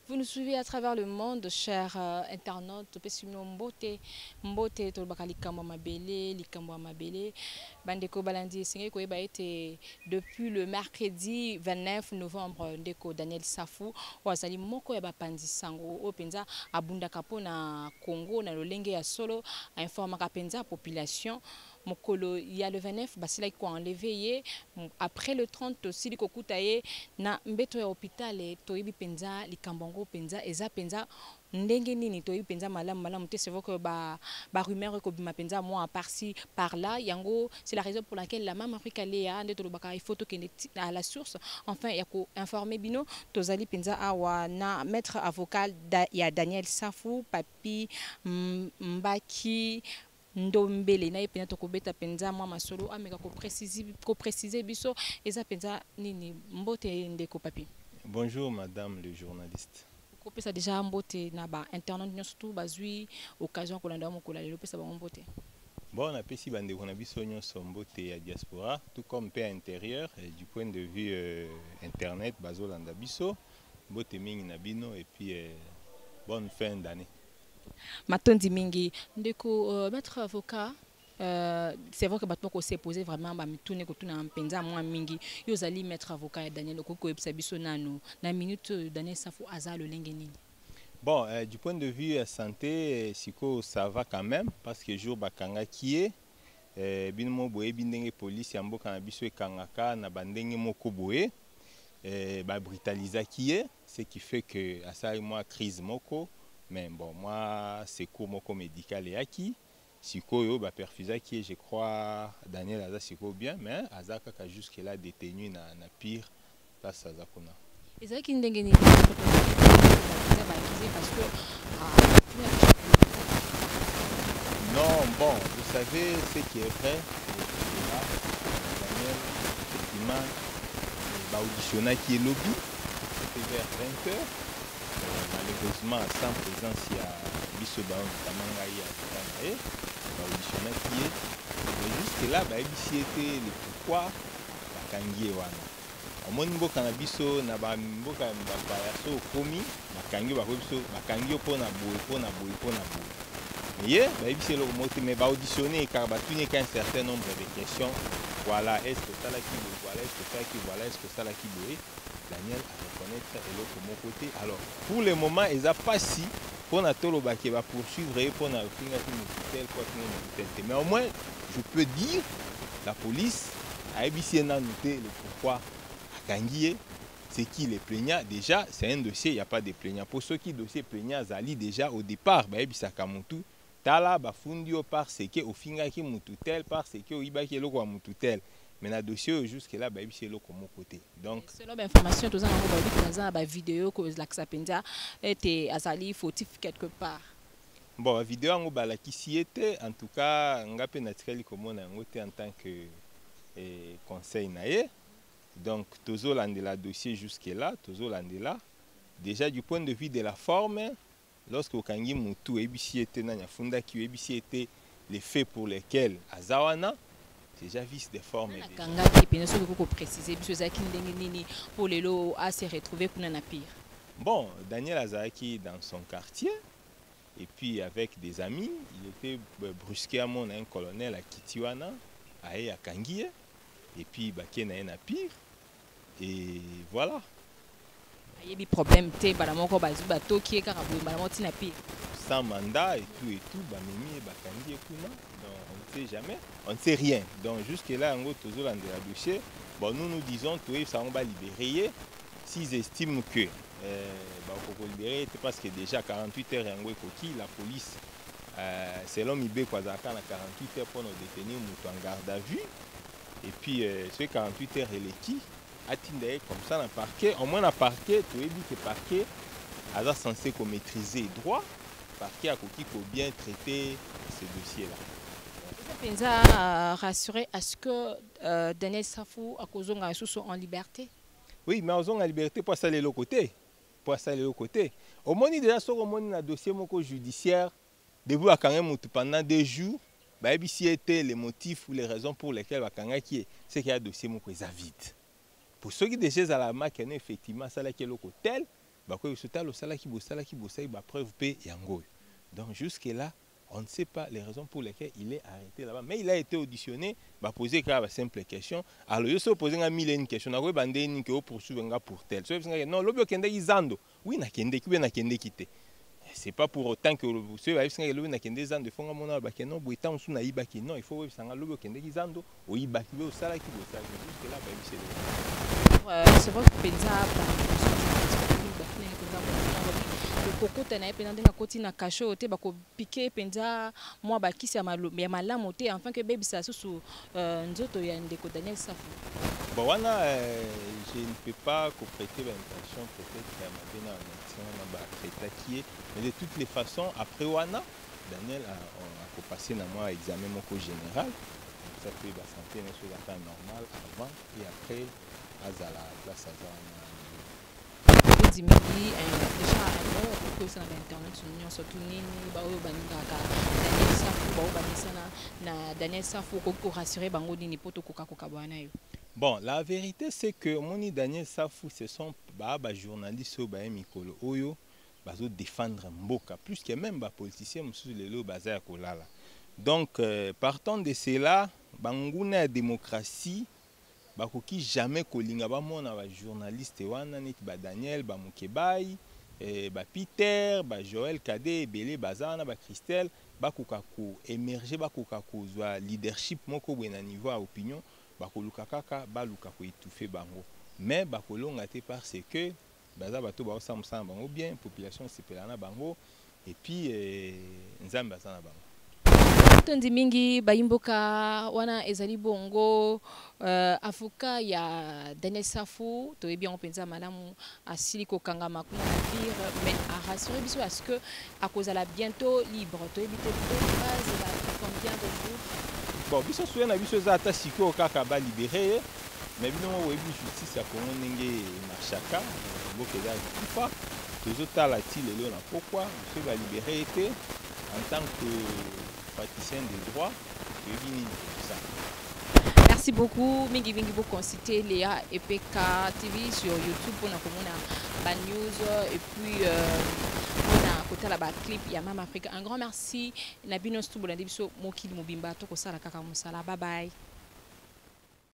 Vous nous suivez à travers le monde, chers internautes. Pesino mbote, mbote tolbaka likambo mabele, likambo mabele. Bandeko balandi singe ko eba été depuis le mercredi 29 novembre ndeko Daniel Safou wazali moko ya bapandi sango o penza abunda kapo na Congo na lolenge ya solo a informa ka penza population mokolo ya le 29 basila ko enlevé ye après le 30 aussi liko kutaye na mbeto ya hôpital toyibi penza likambo penza eza penza ndenge nini toyibi penza malamu te c'est vrai que ba rumeur ko bima penza moi par-ci par là yango c'est la raison pour laquelle la mama Afrika Léa nde tolobaka il faut que à la source enfin ya ko informer bino tozali penza awa na maître avocat ya Daniel Safou papi Mbaki ndombele na epena to kobeta penza mwa masolo ameka ko préciser biso eza penza nini mbote ndeko papi. Bonjour madame le journaliste. Kopesa déjà mbote na ba internet surtout bazui occasion ko landa mokola lelo pesa ba mbote. Bon, on a pesi bande on a biso nyonso mbote ya diaspora tout comme paix intérieur et du point de vue internet bazo landa biso mbote mingi na bino et puis bonne fin d'année. Matondi mingi ndeko maître avocat c'est vrai que batoko s'est posé vraiment ba mitune ko tuna mpenza mwa mingi yozali maître avocat Daniel Okoko ebisa biso nano na minute Daniel Safou aza le lenge nini. Bon, du point de vue santé siko ça va quand même parce que jour bakanga kié bino boye bindenge police ya mboka na biso ekangaka na bandenge moko boye ba brutaliser kié ce qui fait que asali moi crise moko. Mais bon, moi, c'est cours moko médical et acquis. Sikoyo, ba perfusa qui je crois, Daniel Aza siko bien, mais Aza kaka jusque là détenu na pire place Aza kona. Et ça qui ndengeni parce que non, bon, vous savez ce qui est vrai. Là, Daniel, effectivement, va auditionner qui est lobby. C'était vers 20 h. Malheureusement, sans présence, il y a Bissoba, notamment Gaïa, auditionné qui est. Mais jusque là, il était le pourquoi la Kangi wana. Au moins, il y a biso na ba mboka ba yaso komi, ba Kangi ba biso, ba Kangi po na boy. Mais il le moté mais ba auditionné car ba tuni qu'un certain nombre de questions. Voilà, est-ce que ça là qui voilà, est-ce que ça qui voilà, est-ce que ça là qui boy. Daniel à reconnaître et l'autre de mon côté. Alors, pour le moment, ils n'ont pas si pour Natolo qui va poursuivre et pour mais au moins, je peux dire, la police a bien noté le pourquoi à Kangié, c'est qui les plaignants. Déjà, c'est un dossier, il n'y a pas de plaignants. Pour ceux qui dossier plaignants, Zali déjà au départ, Sakamotu, Tala, Bafundio, parce que au finga qui mututel, parce que au Ibaki loko mututel. Mais dans le dossier jusque-là, c'est là comme côté. Donc, selon l'information, tout ça, on a une vidéo que l'Axapenza était azali fautif quelque part. Bon, la vidéo qui s'y était, en tout cas, on a pénétré comme on a en tant que conseil naïe. Donc, toujours le dossier jusque-là, toujours là. Déjà, du point de vue de la forme, lorsque Okangi Moutou était dans la funda qui était les faits pour lesquels Azawana. Déjà vice des formes. Bon, Daniel Azaki dans son quartier, et puis avec des amis, il était brusqué à un colonel à Kitiwana, à Kangie, et puis Bakena à pire, et voilà. Il y a des problèmes, sans mandat et tout, Bamimi et Bakangi, donc on ne sait jamais, on ne sait rien. Donc jusque-là, on a toujours dans le dossier. Bon, nous disons que ça on va libérer s'ils estiment que libérer, parce que déjà 48 heures la police, selon Mibé Kwazaka, 48 heures pour nous détenir en garde à vue. Et puis, ces 48 heures, elle est qui atteindre comme ça dans le parquet. Au moins, dans le parquet, tu as dit que le parquet est censé maîtriser le droit. Parquet a bien traiter ce dossier-là. Vous avez rassuré à ce que Daniel Safou a causé en liberté? Oui, mais ils ont la liberté pour ça les l'autre côté. Pour ça les l'autre côté. Au moins, il y a déjà un dossier judiciaire. Debout à Kangem pendant 2 jours. Si étaient les motifs ou les raisons pour lesquelles c'est qu'il y a un dossier vide. pour ceux qui déjà à la marque effectivement ça là qui est le tel bah quoi ce tel ça là qui bah preuve p yango. Donc jusque là on ne sait pas les raisons pour lesquelles il est arrêté là-bas, mais il a été auditionné, va poser une simple question. Alors il se pose une question, na bande ni que poursuivre pour tel. Non, l'obio kende izando. Oui, na kende ki na kende kité. C'est pas pour autant que vous savez que le na kende zando fonga mona ba keno boita on suna iba ki non, il faut sanga l'obio kende izando o iba ki o sala ki bo sala jusque là ba c'est c'est vrai que penza kokota na ye mpenza ndenge akoti na kasho te bakopike mpenza mwa bakisi ya malamu te enfin ke bebisa susu nzoto ya ndeko Daniel Safou. Bon wana je ne peux pas prêter l'intention peut-être ya mabena ya médecin na bakreta qui est, mais de toutes les façons après wana Daniel a passé na moi examen moko général ça peut ba santé na sur la normal avant et après azala place azala mingi déjà alors que ça na internet nyonso tu nini baoyo baningaka Daniel Safou bao banisana na Daniel Safou ko rassurer bango nini poto koka bwana yo. Bon, la vérité c'est que moni Daniel Safou ce sont ba journalistes ba mikolo oyo bazo défendre mboka plus que même ba politiciens mususu lelo baza kolala. Donc partant de cela banguna démocratie bakoki jamais kolinga bamona ba journaliste wana neti ba Daniel ba Mukebai ba Peter ba Joël Kade ebele bazana ba Christelle bakoka ko émerger bakoka ko zwa leadership moko bwe na niveau ya opinion bakoluka kaka baluka ko étouffer bango mais bakolonga te parce que baza bato ba osamsa bango bien population sepelana bango et puis nzambe bazana bango tondi mingi bayimboka wana ezali bongo avocat ya Daniel Safou to ebi on penza malamu asili ko kangama kuna pire mais a rassurer biso parce que à cause la bientôt libre to ebi te base la combien de jours. Bon biso soya na biso za ata siko kaka ba libéré mais bino webi justice ya Congo ndenge marchaka boke za kifa tozotala ti lelo na pourquoi biso ba libéré été en tant que praticien des droits. Merci beaucoup. Mingi pour consulter Léa et PK TV sur YouTube pour nous news et puis on a côté clip ya Mama Africa. Un grand merci. Nabino Stoubola Debiso Mokili Mobimba Toko Sala Kaka Musala. Bye bye.